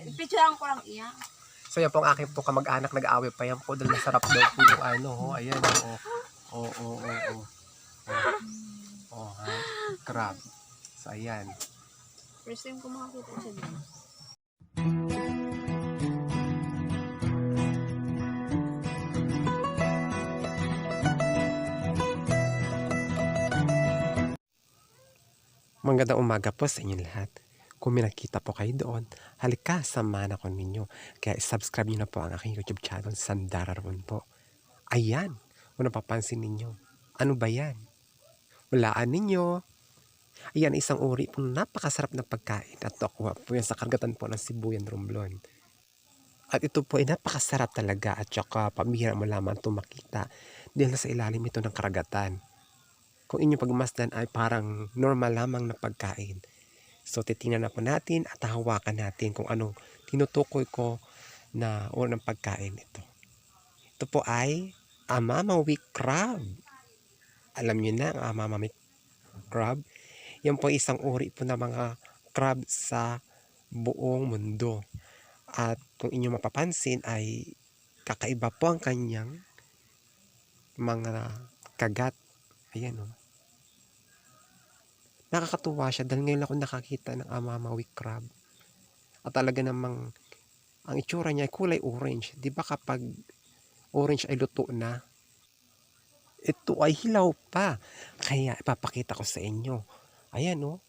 Picturean ko lang iya. So yan po ang aking po kamag-anak, nag-aaway pa yan po dahil masarap daw po yung ano, ayan, ha, crab. So ayan. First time ko makakita siya din. Magandang umaga po sa inyong lahat. Kung may nakita po kayo doon, halika, samahan ako ninyo. Kaya subscribe nyo na po ang aking YouTube channel, Sandara Ron po. Ayan, kung napapansin ninyo, ano ba yan? Walaan ninyo. Ayan, isang uri po napakasarap na pagkain at nakuha po yan sa karagatan po ng Sibuyan, Romblon. At ito po ay napakasarap talaga at saka pamihira mo lamang ito makita dahil nasa ilalim ito ng karagatan. Kung inyong pagmasdan ay parang normal lamang na pagkain. So titingnan na po natin at hawakan natin kung anong tinutukoy ko na uri ng pagkain ito. Ito po ay amamawi crab. Alam niyo na ang amamawi crab. Yan po isang uri po na mga crab sa buong mundo. At kung inyong mapapansin ay kakaiba po ang kanyang mga kagat. Ayan o. Nakakatuwa siya dahil ngayon ako nakakita ng amamawi crab. At talaga namang ang itsura niya ay kulay orange. Di ba kapag orange ay luto na? Ito ay hilaw pa. Kaya ipapakita ko sa inyo. Ayan o.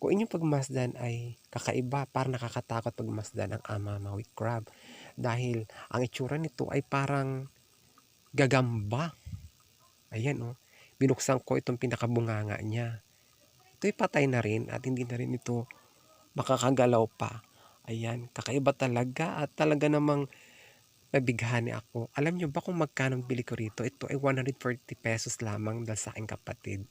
Kung inyong pagmasdan ay kakaiba, parang nakakatakot pagmasdan ang amamawi crab. Dahil ang itsura nito ay parang gagamba. Ayan o. Binuksan ko itong pinakabunganga niya. Ito'y patay na rin at hindi na rin ito makakagalaw pa. Ayan, kakaiba talaga at talaga namang nabighani ako. Alam nyo ba kung magkano bili ko rito? Ito ay 140 pesos lamang dahil sa aking kapatid.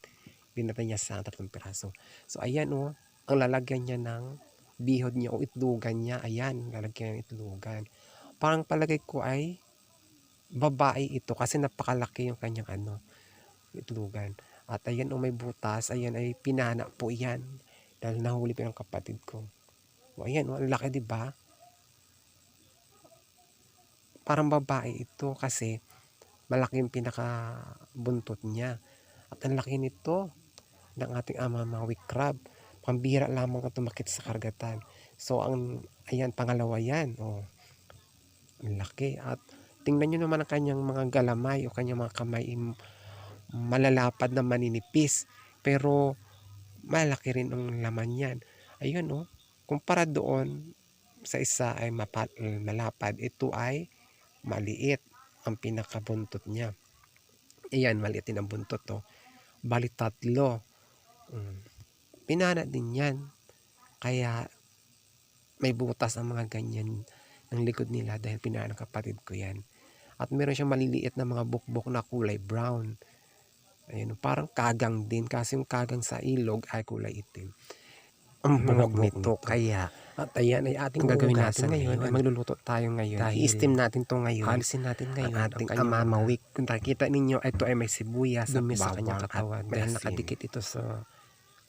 Binata niya sa 3 piraso. So ayan o, ang lalagyan niya ng bihod niya o itlugan niya. Ayan, lalagyan ng itlugan. Parang palagay ko ay babae ito kasi napakalaki yung kanyang itlugan. At ayan o, may butas. Ayan ay pinana po yan. Dahil nahuli pa ng kapatid ko. O ayan o, ang laki diba? Parang babae ito kasi malaki yung pinakabuntot niya. At ang laki nito ng ating amamawi crab. Pambira lamang ito makita sa karagatan. So ayan, pangalawa yan. O, ang laki. At tingnan nyo naman ang kanyang mga galamay o kanyang mga kamay, malalapad na maninipis. Pero malaki rin ang laman yan. Ayun o. Kumpara doon sa isa ay malapad. Ito ay maliit ang pinakabuntot niya. Ayan, maliit din ang buntot o. Bali 3. Pinana din yan. Kaya may butas ang mga ganyan ng likod nila dahil pinana ng kapatid ko yan. At meron siyang maliliit na mga bukbok na kulay brown. Ayun, parang kagang din kasi yung kagang sa ilog ay kulay itim. Ang buhok nito kaya. At ayan ay ating gagawin natin ngayon ay magluluto tayo ngayon. I-steam natin to ngayon. Alisin natin ngayon ang ating amamawi. Kung nakikita ninyo, ito ay may sibuyas at bawang sa kanyang katawan dahil nakadikit ito sa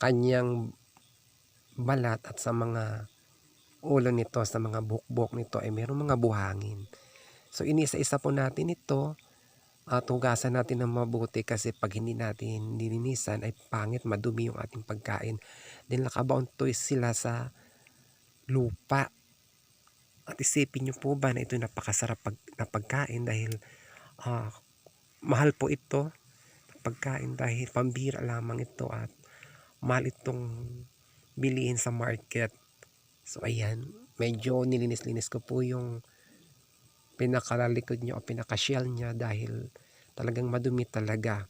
kanyang balat at sa mga ulo nito, sa mga bukbok nito ay mayroong mga buhangin. So inisa-isa po natin ito at hugasan natin ng mabuti kasi pag hindi natin nilinisan ay pangit, madumi yung ating pagkain. Then nakabaon to sila sa lupa. At isipin nyo po ba na ito napakasarap na pagkain dahil mahal po ito pagkain dahil pambira lamang ito at mahal itong bilihin sa market. So ayan, medyo nilinis-linis ko po yung pinakalalikod niya o pinaka-shell niya dahil talagang madumi talaga.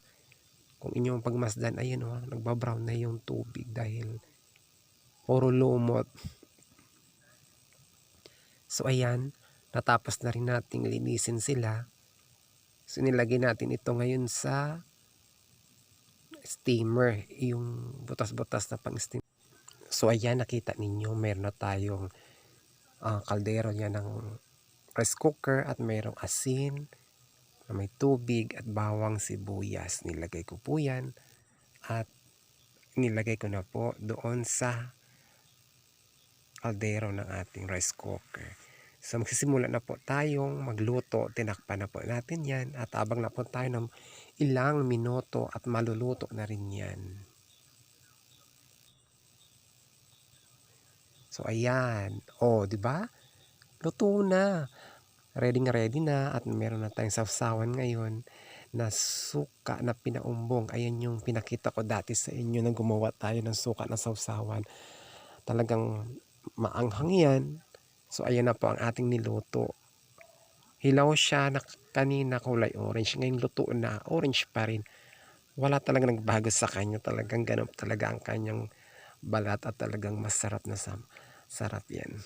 Kung inyong pagmasdan, ayan o, nagbabrown na yung tubig dahil puro lumot. So ayan, natapos na rin nating linisin sila. So nilagay natin ito ngayon sa steamer, yung butas-butas na pang-steam. So ayan, nakita ninyo, meron na tayong kaldero niya ng rice cooker at mayroong asin, may tubig at bawang sibuyas. Nilagay ko po yan at nilagay ko na po doon sa kaldero ng ating rice cooker. So magsisimula na po tayong magluto, tinakpan na po natin yan at abang na po tayo ng ilang minuto at maluluto na rin yan. So ayan, di ba? Luto na. Ready na at meron na tayong sawsawan ngayon na suka na pinaumbong. Ayan yung pinakita ko dati sa inyo na gumawa tayo ng suka na sawsawan. Talagang maanghang yan. So ayan na po ang ating niluto. Hilaw siya na kanina kulay orange. Ngayon luto na, orange pa rin. Wala talagang nagbago sa kanya. Talagang ganun talaga ang kanyang balat at talagang masarap na sarap yan.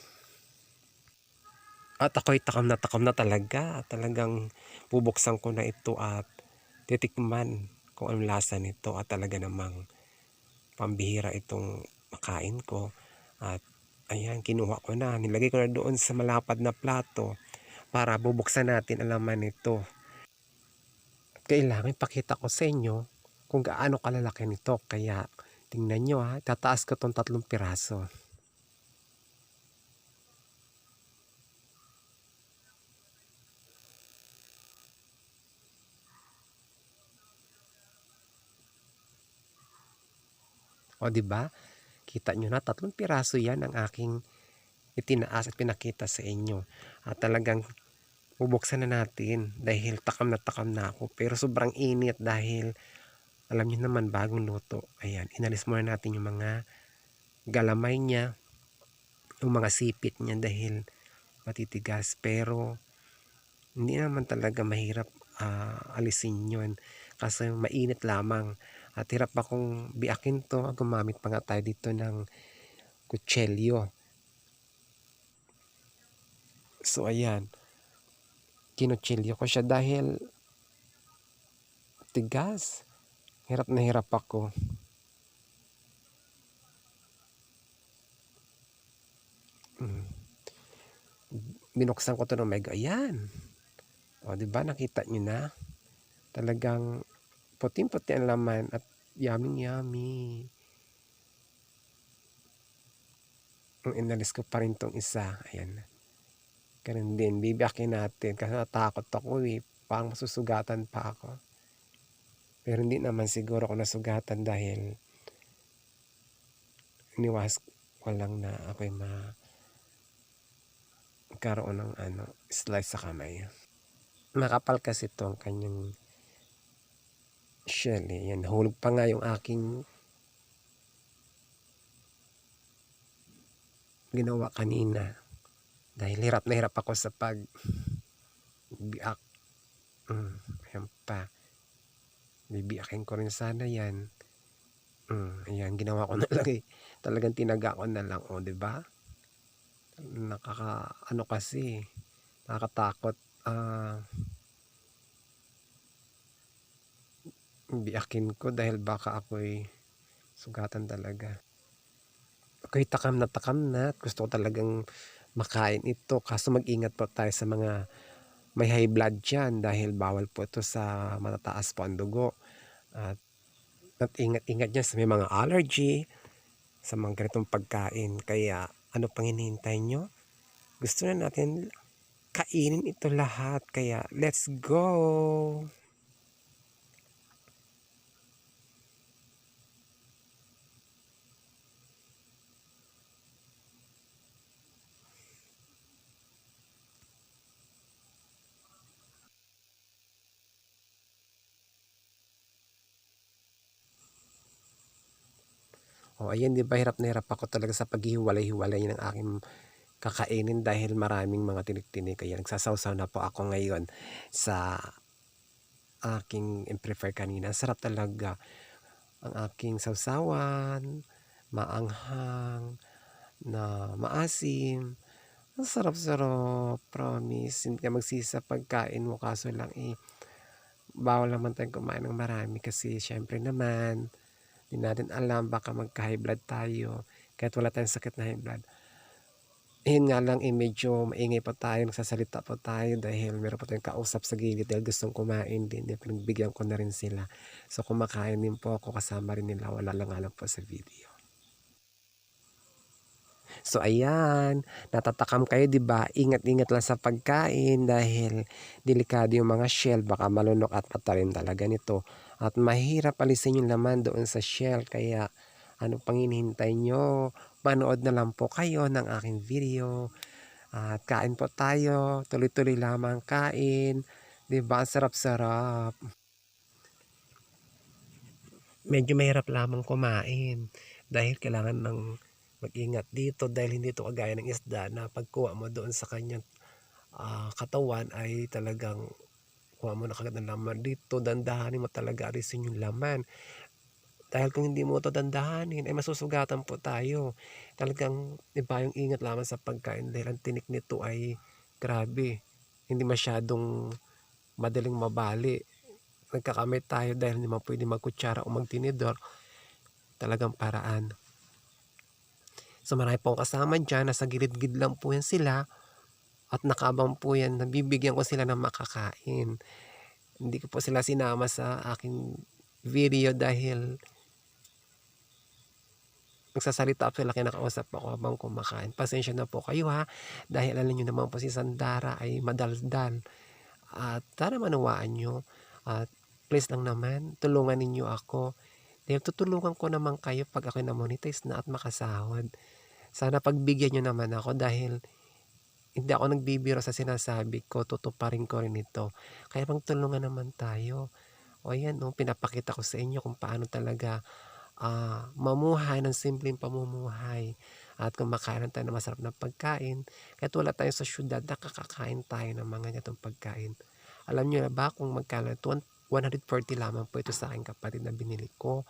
At ako'y takam na talaga. Talagang bubuksan ko na ito at titikman kung anong lasa nito. At talaga namang pambihira itong makain ko. At ayan, kinuha ko na. Nilagay ko na doon sa malapad na plato para bubuksan natin ang laman nito. At kailangan ipakita ko sa inyo kung gaano kalalaki nito. Kaya tingnan nyo tataas ko itong 3 piraso. O di ba? Kita nyo na 3 piraso yan ang aking itinaas at pinakita sa inyo. At talagang bubuksan na natin dahil takam na ako. Pero sobrang init dahil alam niyo naman bagong luto. Ayan, inalis muna natin yung mga galamay niya, yung mga sipit niya dahil matitigas. Pero hindi naman talaga mahirap alisin yun kasi mainit lamang. At hirap akong biakin to. Gumamit pa nga tayo dito ng kutselyo. So ayan, kinutsilyo ko siya dahil tigas. Hirap na hirap ako. Binuksan ko to ng mega. Ayan. O diba nakita nyo na? Talagang puting-puti ang laman at yummy. Inalis ko pa rin tong isa. Ayan. Ganun din. Bibiyakin natin kasi natakot ako Parang masusugatan pa ako. Pero hindi naman siguro ako nasugatan dahil iniwas ko lang na ako'y magkaroon ng slice sa kamay. Makapal kasi ito ang kanyang shell. Yan, hulog pa nga yung aking ginawa kanina. Dahil hirap na hirap ako sa pag-biak. Ayan pa. Bibiakin ko rin sana yan. Ayan, ginawa ko na lang Talagang tinaga ko na lang. Diba? Kasi. Nakakatakot. Biakin ko dahil baka ako'y sugatan talaga. Ako'y takam na at gusto ko talagang makain ito. Kaso mag-ingat po tayo sa mga may high blood dyan dahil bawal po ito sa matataas po ang dugo. At ingat dyan sa may mga allergy sa mga ganitong pagkain. Kaya ano pang hinihintay nyo? Gusto na natin kainin ito lahat. Kaya let's go! Ayan, di ba hirap na hirap ako talaga sa paghihiwalay-hiwalay ng aking kakainin dahil maraming mga tinik-tinik. Kaya nagsasawsaw na po ako ngayon sa aking prefer kanina. Sarap talaga ang aking sawsawan, maanghang, na maasim. Ang sarap-sarap, promise. Hindi ka magsisa pagkain mo, kaso lang bawal naman tayong kumain ng marami kasi syempre naman hindi natin alam, baka magka-high blood tayo kahit wala tayong sakit na high blood. Yun nga lang medyo maingay pa tayo, nagsasalita pa tayo dahil meron pa tayong kausap sa gilid dahil gustong kumain din. Pinagbigyan ko na rin sila. So kumakain din po ako kasama rin nila, wala lang alam po sa video. So ayan, natatakam kayo 'di ba? Ingat-ingat lang sa pagkain dahil delikado yung mga shell, baka malunok at matalim talaga nito. At mahirap alisin yung laman doon sa shell, kaya ano pang hinihintay nyo? Manood na lang po kayo ng aking video. At kain po tayo, tuloy-tuloy lamang kain. 'Di ba? Ang sarap-sarap. Medyo mahirap lamang kumain dahil kailangan ng mag-ingat dito dahil hindi ito kagaya ng isda na pagkuha mo doon sa kanyang katawan ay talagang kuha mo na kagad ng laman. Dito dandahanin mo talaga alisin yung laman dahil kung hindi mo ito dandahanin ay masusugatan po tayo. Talagang iba yung ingat lamang sa pagkain dahil ang tinik nito ay grabe, hindi masyadong madaling mabali. Nagkakamay tayo dahil hindi man pwede magkutsara o magtinidor, talagang paraan. So marami pong kasama dyan, nasa gilid-gilid lang po yan sila at nakaabang po yan, nabibigyan ko sila ng makakain. Hindi ko po sila sinama sa aking video dahil nagsasalita ako sila, kinakausap ako habang kumakain. Pasensya na po kayo ha, dahil alam nyo naman po si Sandara ay madaldal. At sana manuwaan nyo. At please lang naman, tulungan ninyo ako. Dahil tutulungan ko naman kayo pag ako na-monetize na at makasahod. Sana pagbigyan nyo naman ako dahil hindi ako nagbibiro sa sinasabi ko, tutuparin ko rin ito. Kaya bang tulungan naman tayo. O yan, no, pinapakita ko sa inyo kung paano talaga mamuhay ng simpleng pamumuhay. At kumakain tayo ng masarap na pagkain. Kahit wala tayo sa syudad, nakakakain tayo ng mga ganitong pagkain. Alam nyo na ba kung magkano? 140 lamang po ito sa aking kapatid na binili ko.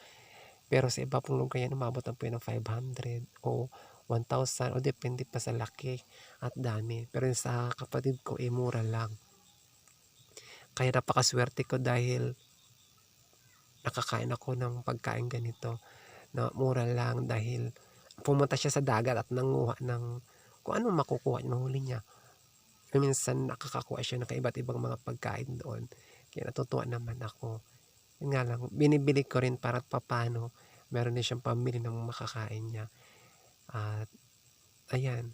Pero sa iba pong lugar yan, umabot na po yan ng 500 o 1,000 o depende pa sa laki at dami. Pero sa kapatid ko, mura lang. Kaya napakaswerte ko dahil nakakain ako ng pagkain ganito na mura lang dahil pumunta siya sa dagat at nanguha ng kung ano makukuha niya, mahuli niya. Minsan nakakakuha siya ng iba't ibang mga pagkain doon. Kaya natutuwa naman ako. Yun nga lang, binibili ko rin para papano meron din siyang pamili ng makakain niya. At ayan,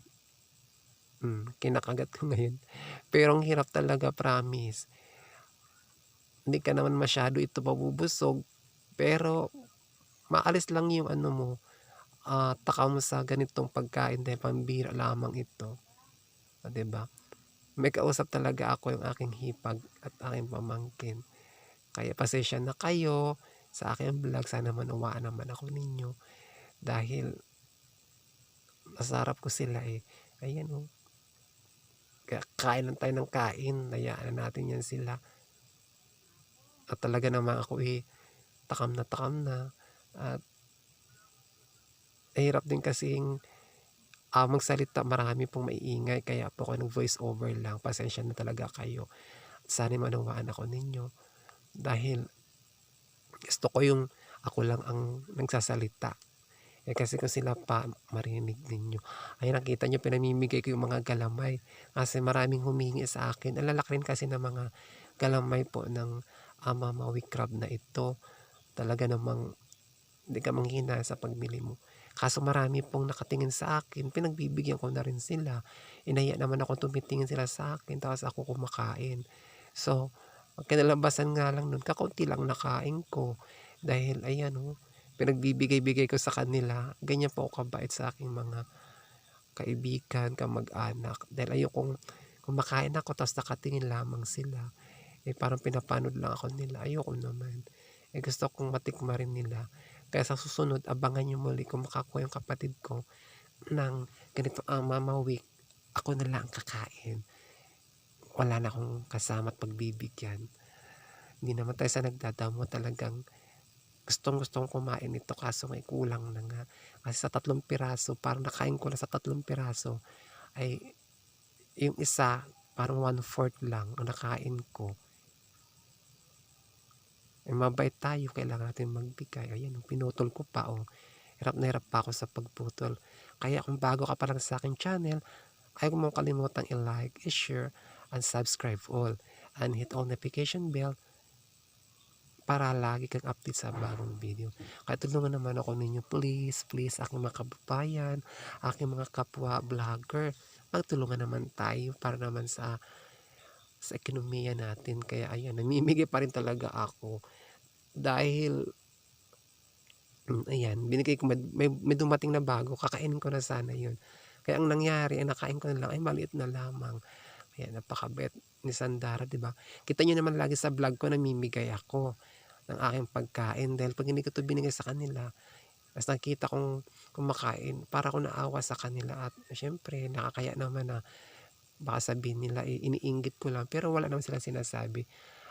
kinakagat ko ngayon. Pero ang hirap talaga, promise. Hindi ka naman masyado ito mabubusog, pero maalis lang yung ano mo, taka mo sa ganitong pagkain dahil pambira lamang ito. O, diba? May kausap talaga ako, yung aking hipag at aking pamangkin. Kaya pasensya na kayo sa aking vlog. Sana manuwaan naman ako ninyo dahil masarap ko sila eh. Ayan oh. Kain lang tayo ng kain. Hayaan na natin yan sila. At talaga naman ako takam na. At hirap din kasing magsalita, marami pong maiingay, kaya po ako nag voice over lang. Pasensya na talaga kayo. Sana manuwaan ako ninyo dahil gusto ko yung ako lang ang nagsasalita. Kasi kung sila pa marinig ninyo. Ay nakita nyo, pinamimigay ko yung mga galamay. Kasi maraming humingi sa akin. Alalak rin kasi ng mga galamay po ng Mamawi crab na ito. Talaga namang hindi ka manghina sa pagbili mo. Kaso marami pong nakatingin sa akin, pinagbibigyan ko na rin sila. Inaya naman ako, tumitingin sila sa akin, tapos ako kumakain. So, kinalabasan nga lang nun, kakaunti lang nakain ko. Dahil ayan pinagbibigay-bigay ko sa kanila. Ganyan po ako kabait sa aking mga kaibigan, kamag-anak. Dahil ayokong kumakain ako, tapos nakatingin lamang sila. Parang pinapanod lang ako nila. Ayoko naman. Gusto kong matikma rin nila. Kaya sa susunod, abangan nyo muli kung makakuha yung kapatid ko ng ganito Mama Week. Ako na lang kakain. Wala na akong kasama at pagbibigyan. Hindi naman tayo sa nagdadamo, talagang gustong kumain ito kaso may kulang na nga. Kasi sa 3 piraso, parang nakain ko na sa 3 piraso, ay yung isa, parang 1/4 lang ang nakain ko. Mabait tayo, kailangan natin magbigay. Ayan, pinutol ko pa. Hirap na hirap pa ako sa pagputol. Kaya kung bago ka pa lang sa akin channel, ay huwag mong kalimutang i-like, i-share, and subscribe all. And hit all notification bell para lagi kang update sa bagong video. Kaya tulungan naman ako ninyo, please, please, aking mga kababayan, aking mga kapwa vlogger. Magtulungan naman tayo para naman sa ekonomiya natin. Kaya ayan, namimigay pa rin talaga ako dahil ayan, binigay ko may dumating na bago, kakainin ko na sana yun. Kaya ang nangyari, ang nakain ko na lang ay maliit na lamang. Kaya napakabait ni Sandara, 'di ba? Kita niyo naman lagi sa vlog ko namimigay ako ng aking pagkain dahil 'pag hindi ko 'to binigay sa kanila, ta's nakita kong kumakain, para akong naawa sa kanila at siyempre nakakaya naman na baka sabihin nila, eh, iniinggit ko lang, pero wala naman silang sinasabi.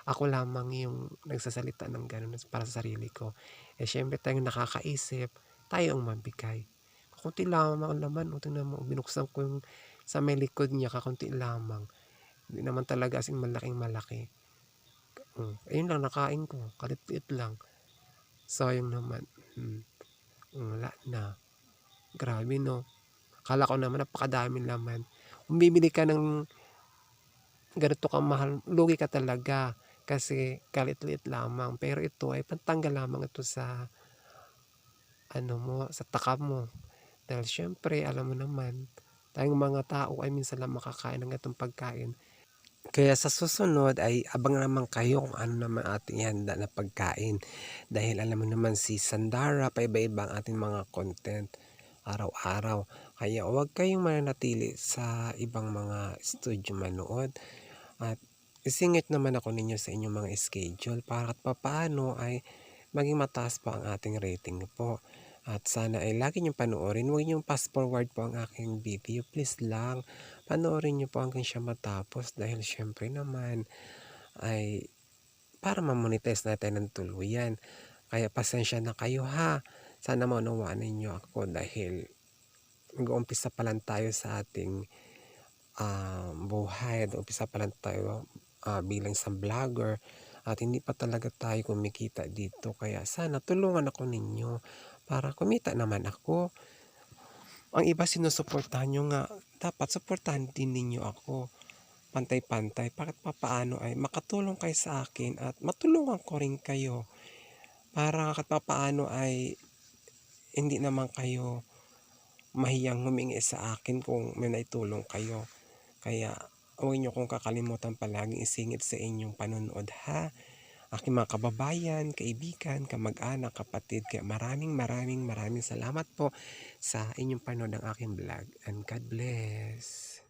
Ako lamang yung nagsasalita ng gano'n para sa sarili ko. Eh, siyempre tayong nakakaisip, tayo ang mabigay. Kakunti lamang ang laman, oh, tingnan mo binuksan ko yung sa may likod niya kakunti lamang. Hindi naman talaga as in malaking-malaki. Ayun lang nakain ko, kaliit-liit lang. Sayang naman, wala na. Grabe 'no? Akala ko naman napakadaming laman. Kung bibili ka ng ganito kamahal, lugi ka talaga kasi kaliit-liit lamang. Pero ito ay pantanggal lamang ito sa ano mo, sa takam mo. Dahil siyempre alam mo naman, tayong mga tao ay minsan lang makakain ng ganitong pagkain. Kaya sa susunod ay abangan naman kayo kung ano naman ating ihanda na pagkain. Dahil alam mo naman si Sandara, paiba-iba ang ating mga content araw-araw. Kaya huwag kayong mananatili sa ibang mga studio manood. At isingit naman ako ninyo sa inyong mga schedule para at papaano ay maging mataas pa ang ating rating po. At sana ay lagi niyong panoorin. Huwag niyong fast forward po ang aking video. Please lang, panoorin niyo po hanggang siya matapos dahil syempre naman ay para ma-monetize natin ng tuluyan. Kaya pasensya na kayo ha. Sana maunawaan ninyo ako dahil mag-uumpisa pa lang tayo sa ating buhay. Umpisa pa lang tayo bilang isang vlogger at hindi pa talaga tayo kumikita dito. Kaya sana tulungan ako ninyo para kumita naman ako. Ang iba sinusuportahan nyo nga, dapat suportahan din ninyo ako. Pantay-pantay, para papaano ay makatulong kayo sa akin at matulungan ko rin kayo. Para kahit papaano ay hindi naman kayo mahiyang humingi sa akin kung may naitulong kayo. Kaya huwag niyo kong kakalimutan palaging isingit sa inyong panonood ha. Aking mga kababayan, kaibigan, kamag-anak, kapatid. Kaya maraming salamat po sa inyong panood ng aking vlog. And God bless.